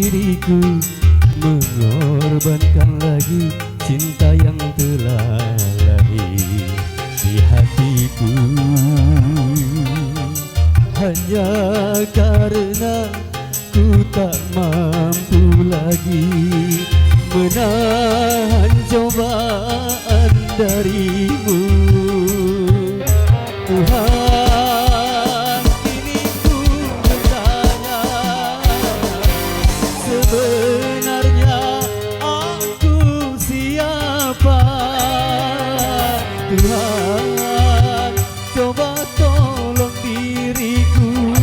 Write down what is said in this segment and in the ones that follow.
diriku, mengorbankan lagi cinta yang telah lahir di hatiku. Hanya karena ku tak mampu lagi menahan cobaan darimu. Tuhan, kini ku bertanya, sebenarnya aku siapa? Tuhan, coba tolong diriku,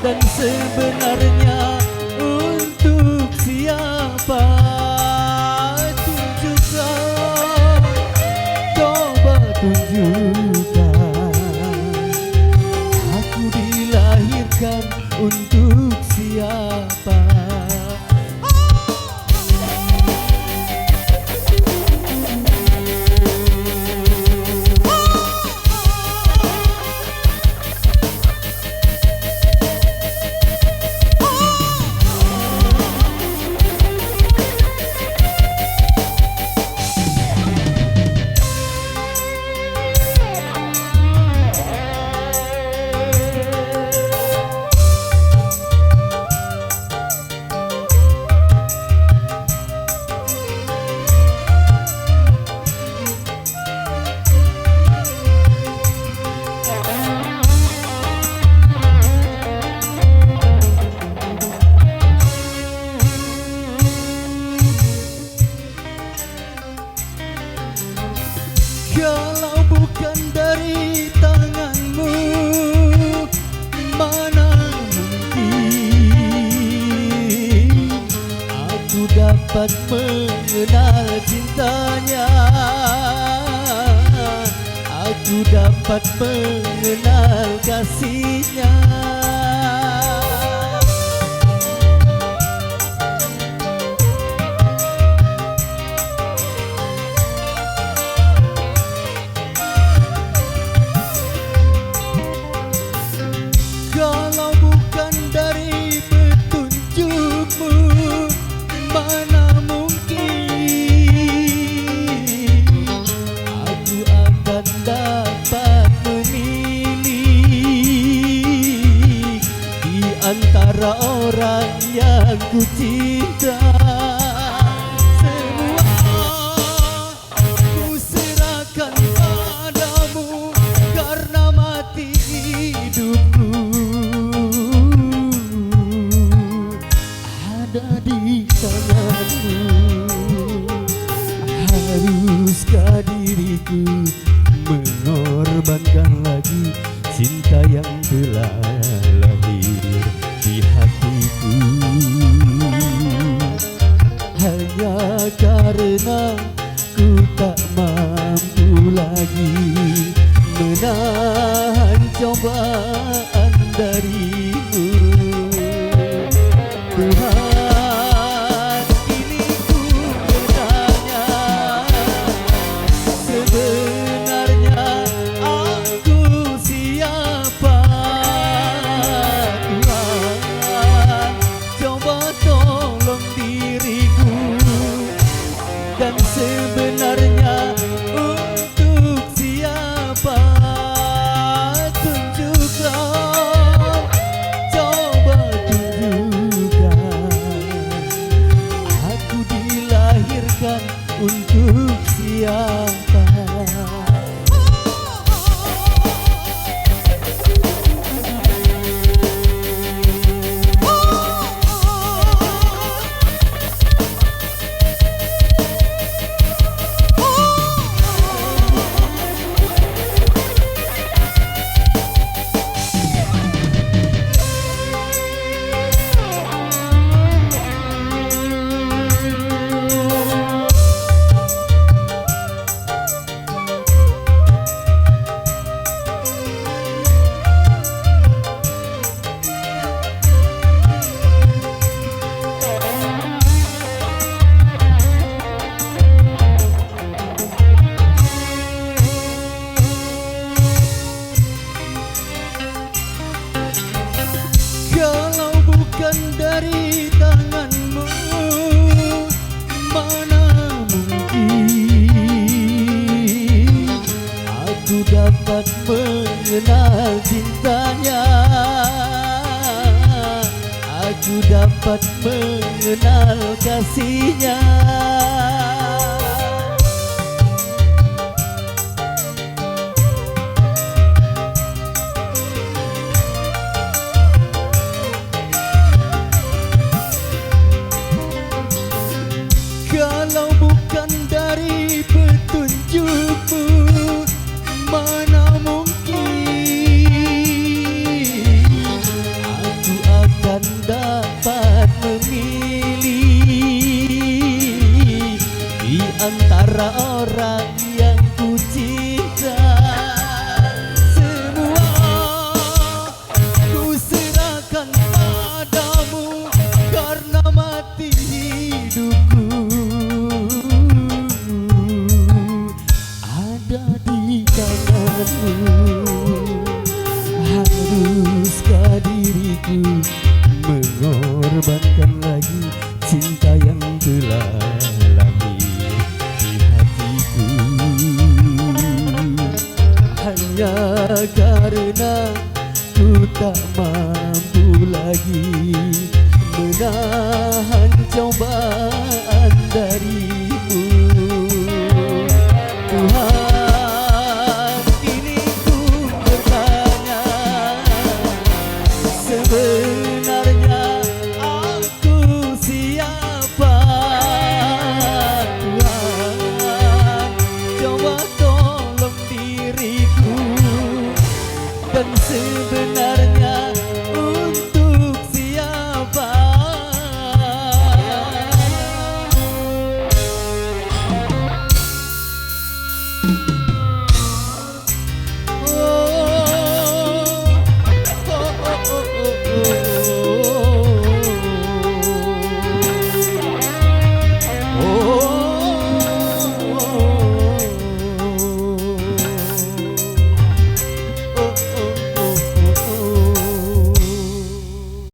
dan sebenarnya untuk siapa? Tunjukkan, coba tunjukkan, aku dilahirkan untuk siapa? Kalau bukan dari tanganmu, mana mungkin aku dapat mengenal cintanya, aku dapat mengenal kasihnya. Kalau bukan dari petunjukmu, mana mungkin aku akan dapat memilih di antara orang yang ku cinta. Semua ku serahkan padamu, karena mati hidupku ada di tanganmu. Haruskah diriku mengorbankan lagi cinta yang telah lahir di hatiku? Hanya karena ku tak mampu lagi menahan cobaan darimu. Tuhan, kini ku bertanya, sebenarnya aku siapa? Tuhan, coba tolong diriku, dan sebenarnya untuk siapa? Tunjukkan, aku dapat mengenal cintanya, aku dapat mengenal kasihnya. Kalau bukan dari petunjukmu, mana mungkin aku akan dapat memilih di antara orang yang ku cinta. Semua ku serahkan padamu karena mati hidupku ada di tanganmu. Haruskah diriku mengorbankan lagi cinta yang telah lahir di hatiku, hanya karena ku tak mampu lagi menahan cobaan dari